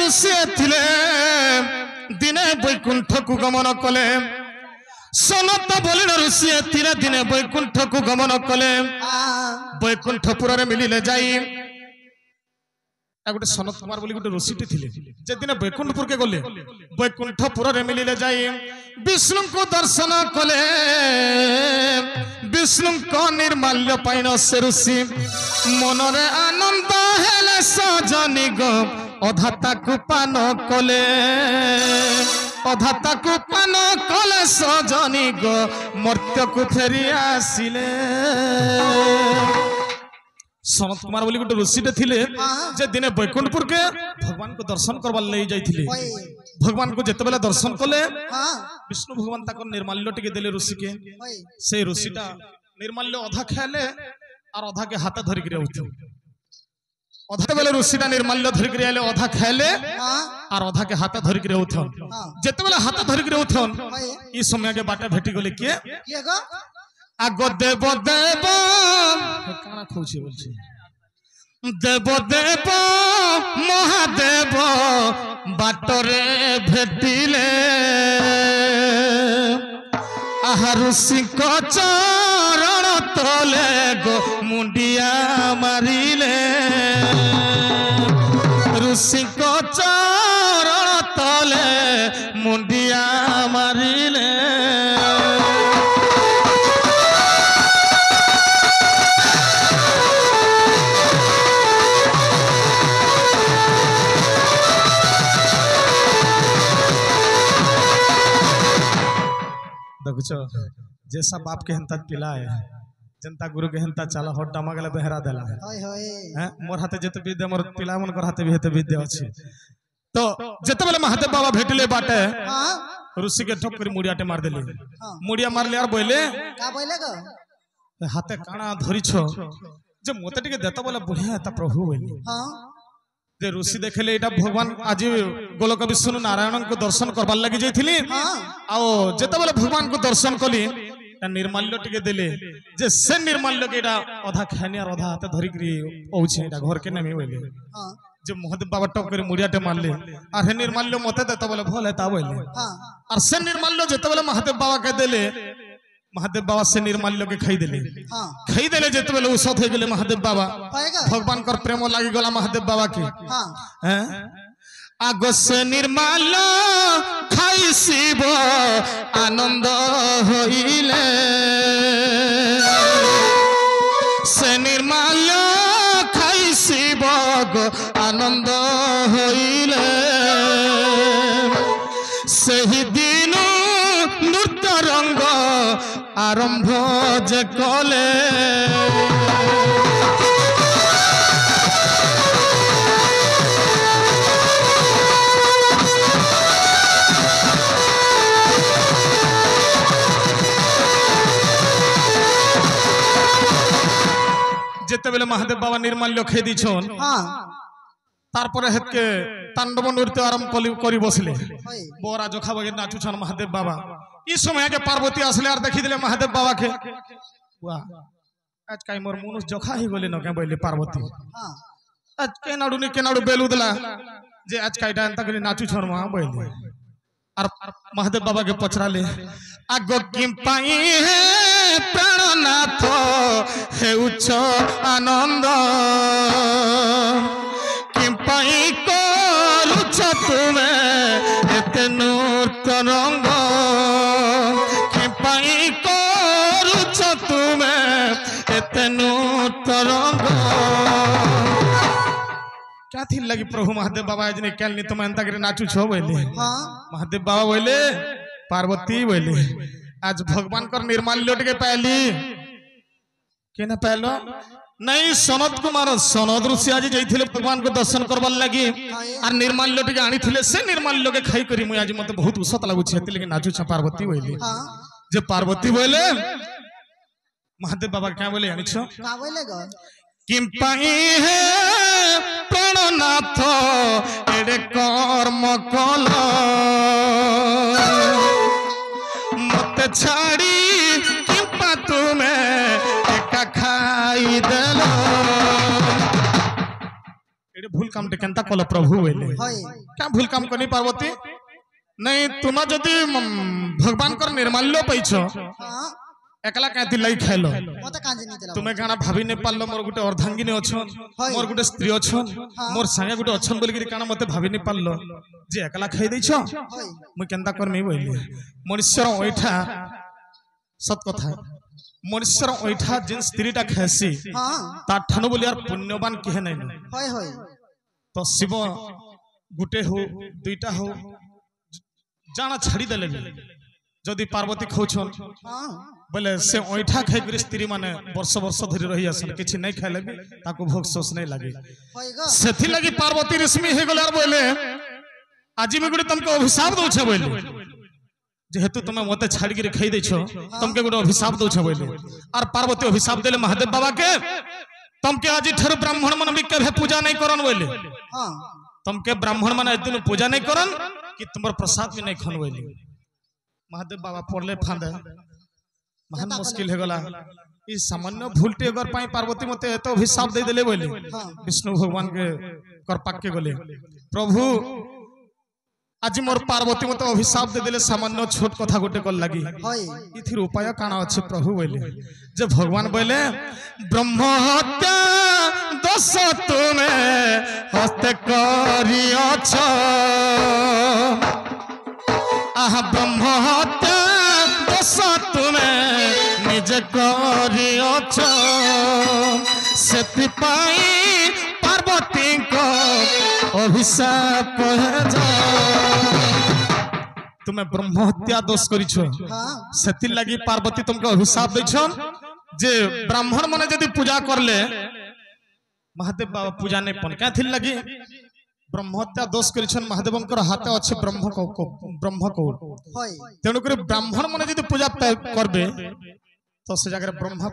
ऋषि थिले दिने वैकुंठ को गमन कले सनत बोलिन ऋषि थिले दिने वैकुंठ को गमन कले वैकुंठपुर रे मिलिले जाई गोटे सनत कुमार बोली गोटे ऋषिटे थिले जे दिन वैकुंठपुर के गले वैकुंठपुर रे मिलिले जाई विष्णु को दर्शन कले विष्णु को निर्माल्य पाइन से ऋषि मनरे आनंद हेले सजनी गो अधाता को पान कले अधाता को पान कले सजनी गो मर्त्य को फेरी आसिले सनत कुमार बोली गोटे ऋषिटे थिले जे दिने वैकुंठपुर के भगवान को दर्शन करवार ले जाइथिले भगवान को जेते बेला दर्शन कले विष्णु भगवान ताको निर्माल्य टिके देले ऋषि के से ऋषिटा निर्माल्य अधा खाले और अधा के हाथ धरिक रहउथे अधा बेला ऋषिटा निर्माल्य धरिक रहले अधा खाले और अधा के हाथ धरिक रहउथन जेते बेला हाथ धरिक रहउथन ई समय के बाटे भेटी गले के गो आग देव देव काना खोछि बोलछि देव देव महादेव बाटरे भेटिले आहा ऋषि को चरण तले गो मुंडिया मारिले ऋषि को चरण तले मुंडिया मारिले देखो जैसा बाप के हंता पिला है जनता गुरु के हंता चला हट डामा गला बहरा देला है मोर हाथे जते विद्या मोर पिला मन कर हाथे भी हेते विद्या अछि तो जते बेले महादेव बाबा भेटले बाटे ऋषि के ठोक कर मुड़ियाटे मार देले मुड़िया मारले और बोले का बोले गो हाथे काना धरि छ जे मोते टिके देता बोले बढ़िया ता प्रभु बोले हां जे ऋषि देखले एटा भगवान आज गोलक विष्णु नारायण को दर्शन करबार लागि जाइथिली आ जेते बेले भगवान को दर्शन कली निर्माल्य टिके देले जे से निर्माल्य के एटा अधा खानी और अधा हाथ धरि करी पहुंचे एटा घर के नामे होले जे महादेव बाबा टक करे मुड़ियाटे मारले और हे निर्माल्य मते देता बोले भले ता बोले और से निर्माल्य जेते बेले महादेव बाबा के देले महादेव बाबा से निर्माल्य के खाई देले जेते बेले औषध हो गेले महादेव बाबा भगवान कर प्रेम लागी गला महादेव बाबा के हैं आग से निर्माल्य खाई शिव आनंद होइले से निर्माल्य खाई शिव आनंद होइले सही दिन नृत्य रंग आरंभ जे कले जेते बेले महादेव बाबा निर्माल्य खाई दीछन तारपरे हेतके तांडव नृत्य आरंभ करी बसले बोरा जोखा बगे नाचुछन महादेव बाबा इस समय के पार्वती असले और देखि दिले महादेव बाबा के वाह आज काई मोर मुनुस जोखा ही गले न के बोले पार्वती आज के नाडू बेलुदला जे आज काई डान तक नाचुछन वहां बोले और महादेव बाबा के पचराले आगो किम पाई है प्राणनाथ हे उच्च आनंद किंपाई करुछ तुमे एते नूतन रंग किंपाई करुछ तुमे एते नूतन रंग क्या थी लगी प्रभु महादेव बाबा आज ने कैल नहीं तुम अंता करे नाचू छो बोले महादेव बाबा बोले पार्वती बोले आज भगवान कर निर्माल्य के पहली के ना पहलो नहीं सनत कुमार सनद ऋषि आज जाइथिले भगवान को दर्शन करबार लागि और निर्माल्य टिके आनी थिले से निर्माल्य के खाई करी मुई आज मते बहुत उसत लागु छै लेकिन नाचू छ पार्वती बोले जे पार्वती बोले महादेव बाबा क्या बोले आनी छ का बोले गो किम पाई है प्राणनाथ एडे कर्म कल मते छाड़ी किंपा तुम्हें एका खाई देलो एडे भूल काम टे केंता कल प्रभु बोले क्या भूल काम करनी पार्वती नहीं तुम जदि भगवान कर निर्माल्य पैछ एकला कहती लाई खेलो तुम्हें गाना भाभी ने पालो मोर गुटे अर्धांगिनी अछन मोर गुटे स्त्री अछन मोर संगे गुटे अछन बोली कि काना मते भाभी ने पालो जे एकला खाई दैछ मु केंता करमी बोली मनुष्यर ओइठा सत कथा मनुष्यर ओइठा जिन स्त्रीटा खेसी ता ठानु बोली यार पुण्यवान केहे नै होय होय तो शिव गुटे हो दुईटा हो जाना छाड़ी देले जदि पार्वती खौछन बोले से ओइठा खाई स्त्री माने वर्ष वर्ष धरी रही आसन किछि नै खाइले भी ताको भोग सोस नै लागे सेथि लागि पार्वती रश्मि हे गलार बोले आजि में गुटे तुमको अभिशाप दउ छ बोले जेहेतु तुम मते छाड़ी के खाई दैछो तुमके गुटे अभिशाप दउ छ बोले और पार्वती अभिशाप देले महादेव बाबा के तुमके आजि ठर ब्राह्मण मन भी केभे पूजा नै करन बोले हां तुमके ब्राह्मण मन दिन पूजा नै करन कि तुमर प्रसाद भी नै खन बोले महादेव बाबा पड़ले फांदे महान मुश्किल है गला इस सामान्य भूलटे अगर पाई पार्वती मते तो अभिशाप दे देले बोले विष्णु भगवान के कर पाके गले प्रभु आज मोर पार्वती मते अभिशाप दे देले सामान्य छोट कथा गोटे कर लागी इथिर उपाय काना अछि प्रभु बोले जे भगवान बोले ब्रह्म हत्या दोष तुमे हस्त करियछ आहा ब्रह्म हत्या दोष तुमे निज करियछ सेति पाई पार्वती को अभिशाप जा तुम्हें ब्रह्म हत्या दोष करिछो सेति लागि पार्वती तुमको अभिशाप दैछन जे ब्राह्मण माने यदि पूजा करले महादेव बाबा पूजा नै पन का थिल लागि ब्रह्म हत्या दोष करिछन महादेवंकर हाथे अछि ब्रह्म को तेनु करे ब्राह्मण माने यदि पूजा करबे तो से जगह ब्रह्मा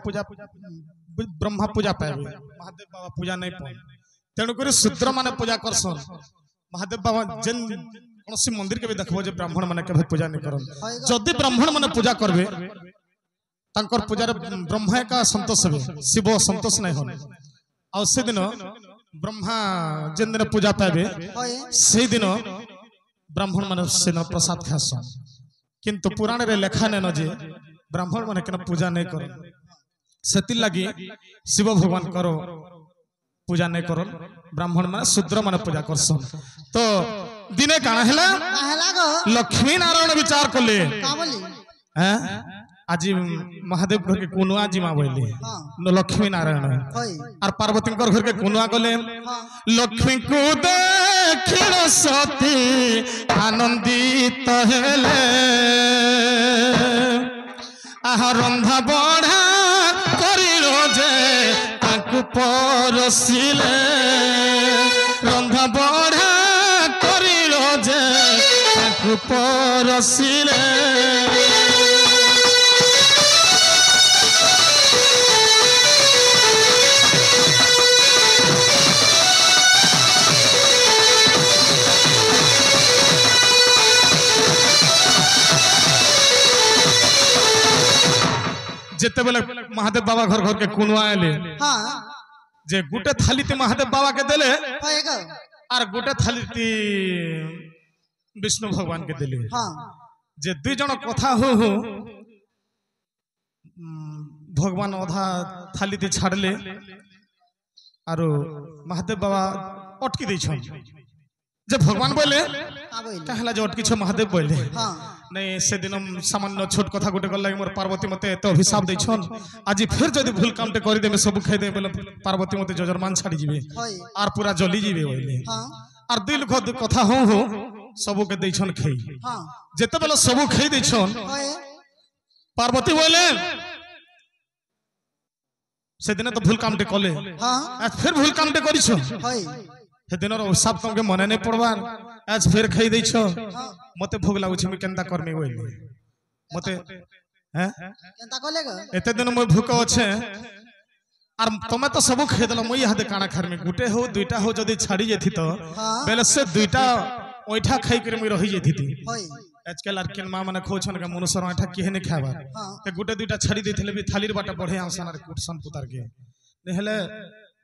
पूजा पाइबे महादेव बाबा पूजा नै पन तेनु करे शूद्र माने पूजा करसन महादेव बाबा जेन कोनसी मंदिर के भी देखबो जे ब्राह्मण माने के पूजा नै करन जदि ब्राह्मण माने पूजा करबे तांकर पूजा रे ब्रह्मा का संतोष होबे शिव संतोष नै होन आ से दिन ब्रह्मा जेन दिन पूजा पाइबे से दिन ब्राह्मण माने से न प्रसाद खासन किंतु पुराण रे लेखा नै न जे ब्राह्मण माने केना पूजा नै करन सेति लागि शिव भगवान करो पूजा नहीं करन ब्राह्मण माने शूद्र माने पूजा करसन तो दिने काना हैला लक्ष्मी नारायण विचार करले का बोली हैं आज महादेव घर के कुनुआ जिमा बोले लक्ष्मी नारायण और पार्वती घर के कुनुआ गले लक्ष्मी को देखिल सती आनंदित हेले आहा रंधा बढ़ा करिलो जे परसिले रंधा बढ़ा करिलो जे परसिले जेते बेले महादेव बाबा घर घर के कुनुआ आले हां जे गुटे थाली ते महादेव बाबा के देले और गुटे थाली ती विष्णु भगवान के देले हां जे दुई जण कथा हो भगवान आधा थाली ते छाड़ले और महादेव बाबा अटकी दै छन जे भगवान बोले कहला जे अटकी छ महादेव बोले हां नहीं से दिन सामान्य छोट कथा गोटे गल मोर पार्वती मते एत अभिशाप दै छन आज फिर जदि भूल कामटे करि देबे सब खाइ दे बोले पार्वती मते जजरमान छाड़ी जिवे आर पूरा जली जिवे बोले आर दिल कथा हो सब के दै छन खई हां जेते बेला सब खई दै छन पार्वती बोले से दिन तो भूल कामटे कले हां आज फिर भूल कामटे करि छ हे दिन अभिशाप तुमके मने नहीं पड़बार आज फिर खाई दै छ मते भोग लागु छ मि केनता करमी बोले मते हैं केनता कलेगा एते दिन म भूख अछि और तमे तो सब खाई देला मई हाथे काना खरमी गुटे हो दुईटा हो जदी छाड़ी जेथि तो बेले से दुईटा ओइठा खाई कर मई रही जेथि आजकल आर केन मां माने खोछन के मनुष्य ओइठा केहे नहीं खाबा ते गुटे दुईटा छाड़ी देथिले भी थालीर बाटा बढ़े आसन आर कुटसन पुतार के नेहले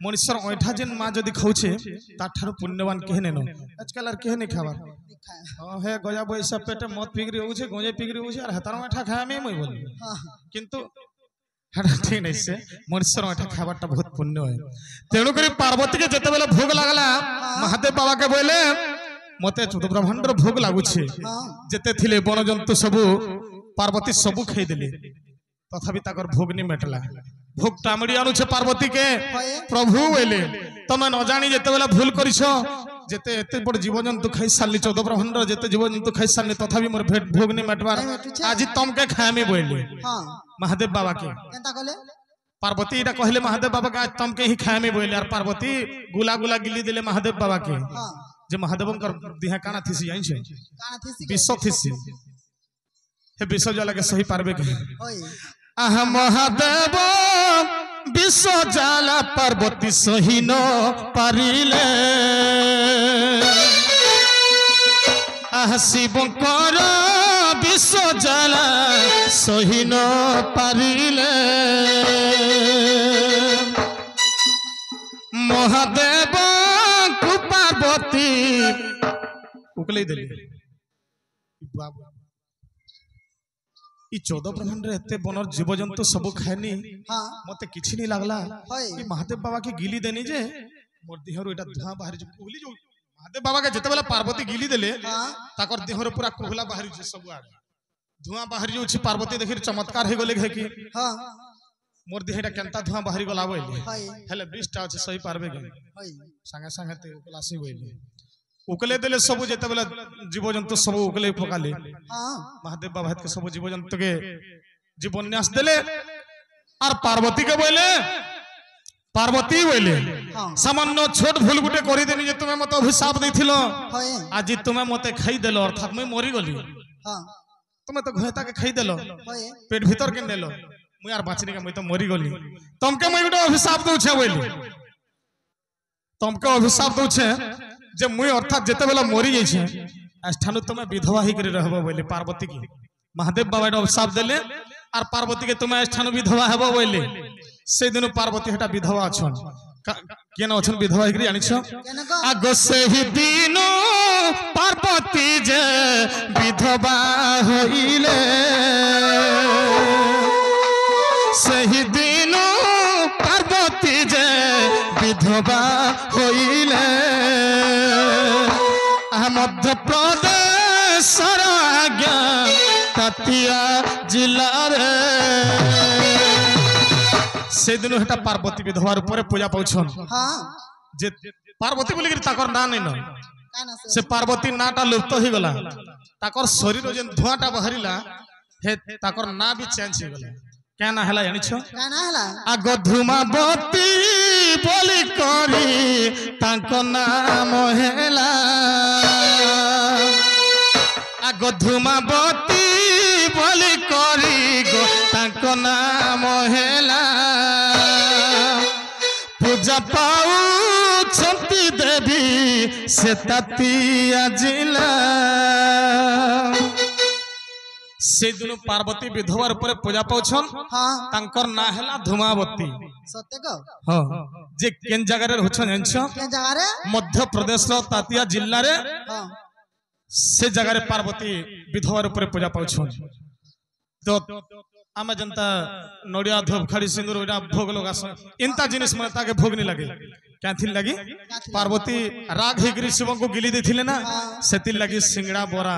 मनुष्यर ऐठा जेन माँ जदि खाऊे ताठार पुण्यवान कहे नहीं आजकल आर कहे नहीं खावा हे गजा बैसा पेटे मत पिगरी होछे गंजे पिगरी होछे और हतार ऐठा खाया मैं मैं बोल किंतु ठीक नहीं से मनुष्यर ऐठा खावाटा बहुत पुण्य है तेणु करी पार्वती के जते बेला भोग लागला महादेव बाबा के बोले मते चौदह ब्रह्मांडर भोग लागुछे जेते थिले वन जंतु सबु पार्वती सबु खाई देले तथापि ताकर भोग नहीं मेटला भोग टामड़ी आनुछे पार्वती के प्रभु बोले तमे न जानी जेते बेला भूल करिछो जेते एते बड़ जीवजंतु खाई सारली चौदह ब्रह्मांडर जेते जीवजंतु खाई सारली तथापि मोर भेट भोग नहीं मेटबार आज तमके खायामी बोले महादेव बाबा के पार्वती इटा कहले महादेव बाबा के आज तमके ही खायामी बोले और पार्वती गुला गुला गिली दिले महादेव बाबा के जे महादेव दिहा काना थीसी जाइन छे विश्व थीसी हे विश्व जला के सही पारबे के आह महादेव विश्व जाला पार्वती सही न पारिले आह शिवकर विश्व जाला सही न पारिले महादेव पार्वती उकले दिले चौदह ब्रह्मांड एते बनर जीवजंतु सब खाएनी मते किछि नहीं लागला कि महादेव बाबा के गिली देनी जे मोर देहरु एटा धुआं बाहर जो कुहली जो महादेव बाबा के जते बेला पार्वती गिली देले ताकर देहरु पूरा कुहला बाहर जे सब आड़ धुआं बाहर जो छी पार्वती देखि चमत्कार हे गले कि हां मोर देहटा केनता धुआं बाहर गला बोले हेले 20 टा अछि सही पारबे के संगे संगे ते क्लासी बोले उकले देले सब जेते बेला जीवजंतु सब उकले पकाले महादेव बाबा के सब जीवजंतु के जीवन्यास देले और पार्वती के बोले पार्वती बोले सामान्य छोट भूल गुटे करि देनी जे तुमे मते अभिशाप दैथिलो आज तुमे मते खाई देलो अर्थात मैं मरि गली तुमे तो घोता के खाई देलो पेट भीतर के नेलो मुई यार बाचनी के मैं तो मरि गली तमके मैं गुटे अभिशाप दउछे बोली तमके अभिशाप दउछे जे मुई अर्थात जेते बेला मरि जाई छे आस्थानु तुमे विधवा ही करे रहबो बोले पार्वती की महादेव बाबा अभिशाप देले और पार्वती के तुमे आस्थानु विधवा हेबो बोले से दिन पार्वती हेटा विधवा अछन केना अछन विधवा ही जानि छ आगो से ही दिन पार्वती जे विधवा होइले से ही दिन पार्वती जे विधवा होइले मध्य प्रदेश तातिया जिला रे से दिन हेटा पार्वती विधवा ऊपर पूजा पाउछन जे पार्वती बोली ताकर ना नहीं न से पार्वती नाटा लुप्त हो गला ताकर शरीर जेन धुआटा बाहरिला हे ताकर ना भी चेंज हो गला केना हला जानि छ केना हला आगो धूमावती बोली करी ताको नाम हेला आगो धूमावती बोली करी गो ताको नाम हेला पूजा पाऊ छंती देवी से तातिया जिला से दिन पार्वती विधवा ऊपर पूजा पाउछन तांकर ना हैला धूमावती सत्य को हां जे केन जगह रे होछन एनछ केन जगह रे मध्य प्रदेश रो तातिया जिल्ला रे हां से जगह रे पार्वती विधवा ऊपर पूजा पाउछन तो आमे जनता नडिया धूप खड़ी सिंदूर ओडा भोग लगास इंता जिनिस मन ताके भोग नहीं लगे क्या थी लगी पार्वती राग हिगरी शिव को गिली देथिले ना सेति लगी सिंगड़ा बोरा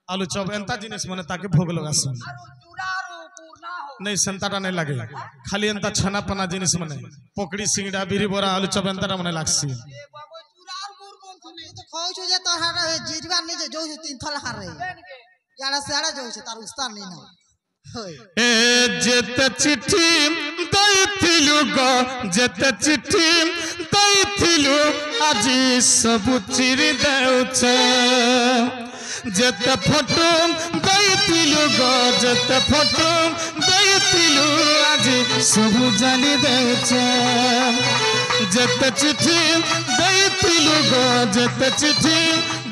आलू चप एंता जिनिस मने ताके भोग लगास नहीं संताटा नहीं लगे खाली एंता छना पना जिनिस मने पकड़ी सिंगड़ा बिरी बोरा आलू चप एंताटा मने लागसी तो खाउ छु जे तो हारा जीरवा नहीं जे जो तीन थल हार रे याडा सेडा जो छ तार उस्तान नहीं ना ए जेते चिट्ठी दैथिलु गो जेते चिट्ठी दैथिलु आजी सब चिरि देउछे जेते फोटो दैथिलु गो जेते फोटो दैथिलु आजी सब जानि देउछे जेते चिट्ठी दैथिलु गो जेते चिट्ठी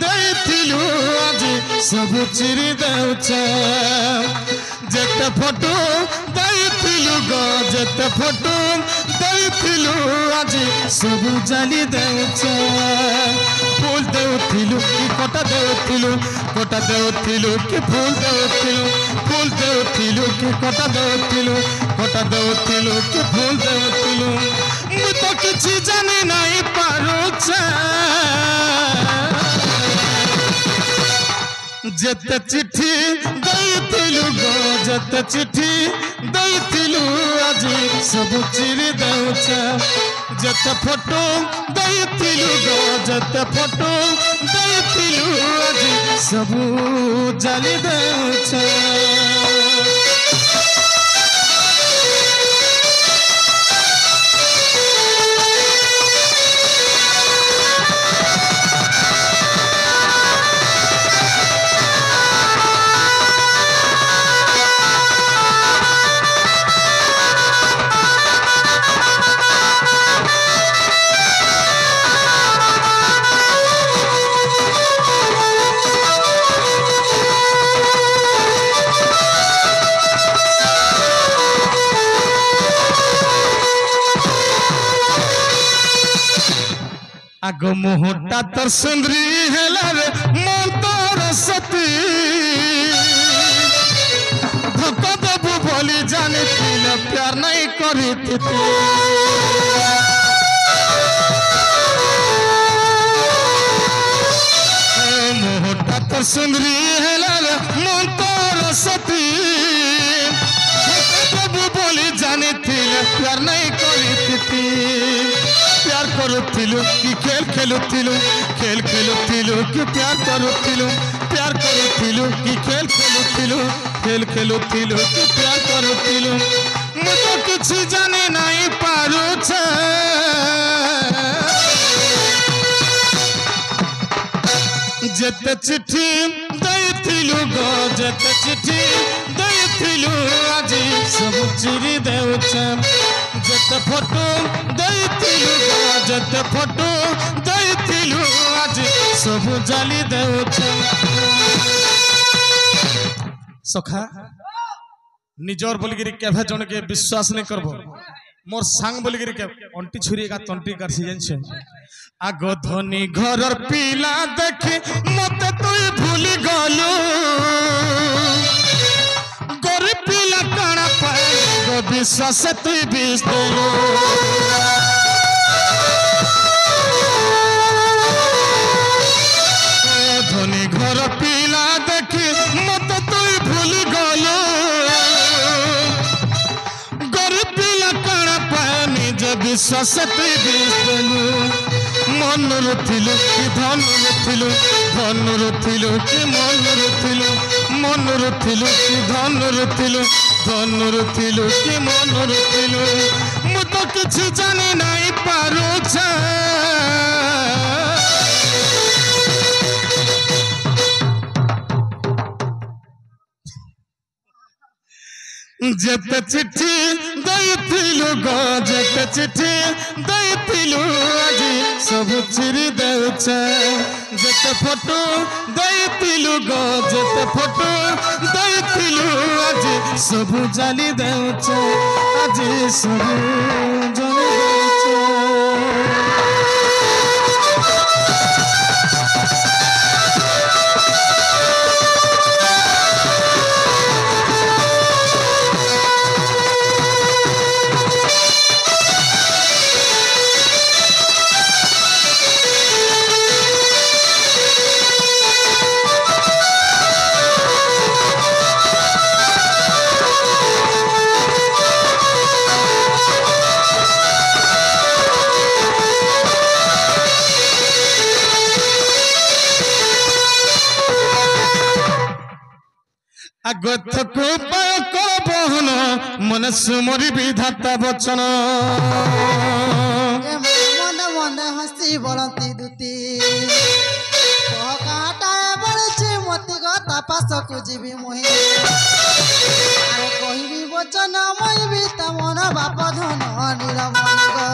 दैथिलु आजी सब चिरि देउछे যেতে ফটো দেইଥିଲୁ গো যেতে ফটো দেইଥିଲୁ আজি সবু জালি দেউছ ফুল দেউଥିଲୁ কি কটা দেউଥିଲୁ কি ফুল দেউଥିଲୁ কি কটা দেউଥିଲୁ কি ফুল দেউଥିଲୁ মু তো কিছু জানি নাই পারুছে যেতে চিঠি দেইଥିଲୁ গো যেতে চিঠি দেইଥିଲୁ আজি সবু চিরি দেউছ যেতে ফটো দেইଥିଲୁ গো যেতে ফটো দেইଥିଲୁ আজি সবু জালি দেউছ আগ মুহূর্তা তোর সুন্দরী হেলারে মন তোর সতী ধোক দেবু বলি জানিছিল প্যার নাই করিতি মুহূর্তা তোর সুন্দরী হেলারে মন তোর সতী ধোক দেবু বলি জানিছিল প্যার নাই করিতি प्यार करुथिलु कि खेल खेलुथिलु कि प्यार करुथिलु कि खेल खेलुथिलु कि प्यार करुथिलु मु तो किछि जानि नाही पारुछे जेते चिट्ठी देइथिलु गो जेते चिट्ठी देइथिलु आजी सब चिरी देउछे जेते फोटो देइथिलु गो जेते फोटो देइथिलु आजी सब जाली देउछे सखा निजर बोलगिरी केभे जण के विश्वास नहीं करबो मोर सांग बोलगिरी के अंटी छुरी का तंटी कर सी जान छे आग धनी घरर पीला देखि मते तुई भूली गलु गरीब पीला काना पाए गो विश्वास तुई बीस देलु धनी घर पीला देखि मते तुई भूली गलु गरीब पीला काना पाए निज विश्वास तुई बीस देलु मन रुथिलु कि धन रुथिलु कि मन रुथिलु कि धन रुथिलु कि मन रुथिलु मु तो किछि जानि नाही पारुछे जेते चिट्ठी देइथिलु गो जेते चिट्ठी देइथिलु आजी सब चिरी देउछे जेते फोटो देइथिलु गो जेते फोटो देइथिलु आजी सब जाली देउछे आजी सब जाली देउछे আগত কৃপায় বহন মনে সুমরি বিধাতা বচন মনে মনে হাসি বলতি দুতি কাটায় বলছি মতি কথা পাশকু যাবি মুহি আরে কহিবি বচন মইবি তমন বাপ ধন নীলমণি গো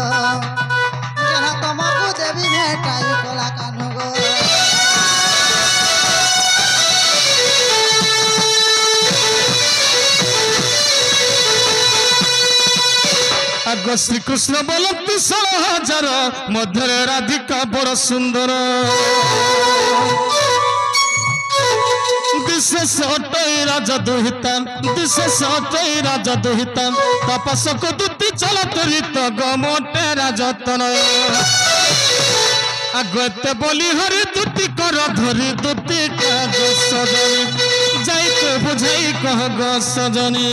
যেন তোমাকু দেবি ভেটাই কলা কানু গো শ্রীকৃষ্ণ বলতি 16,000 মধ্যে রাধিকা বড় সুন্দর দিশে সটই রাজা দুহিতান দিশে সটই রাজা দুহিতান তাপসক দুতি চল তরিত গমটে রাজতন আগতে বলি হরি দুটি কর ধরি দুটি কাজ সজনী যাইতে বুঝাই কহ গ সজনী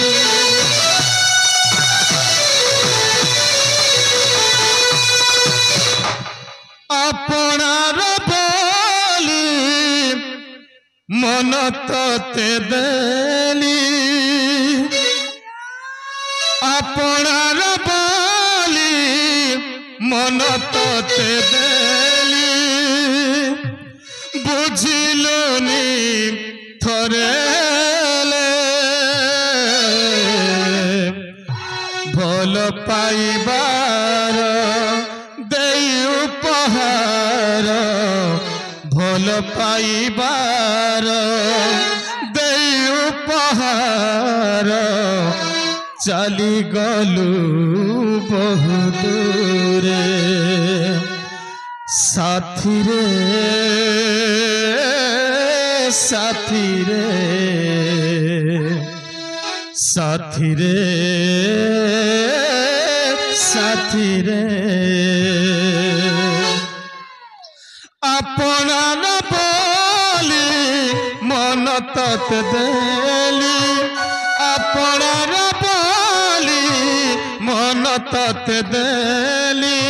আপনার বলি মন তোতে দেলি আপনার বলি মন তোতে দেলি বুঝিলুনি থরে ভাল পাইবার দেই উপহার ভাল পাইবার দেই উপহার চালি গলু বহু দূরে সাথী রে সাথী রে সাথী রে সাথী রে আপনার বলি মন ততে দেলি আপনার বলি মন ততে দেলি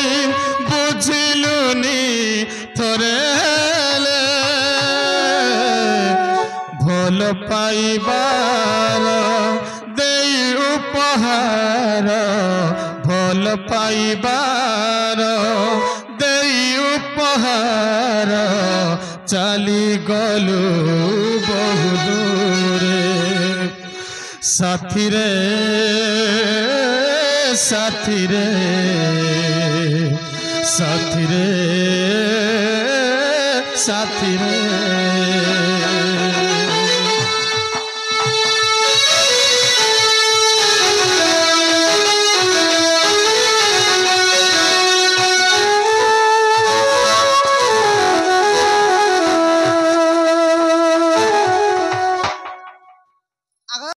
বুঝিলুনি থরে ভাল পাইবার দেই উপহার ভাল পাইবার দেই উপহার চালি গলু বহু দূরে সাথী রে সাথী রে সাথী রে সাথী রে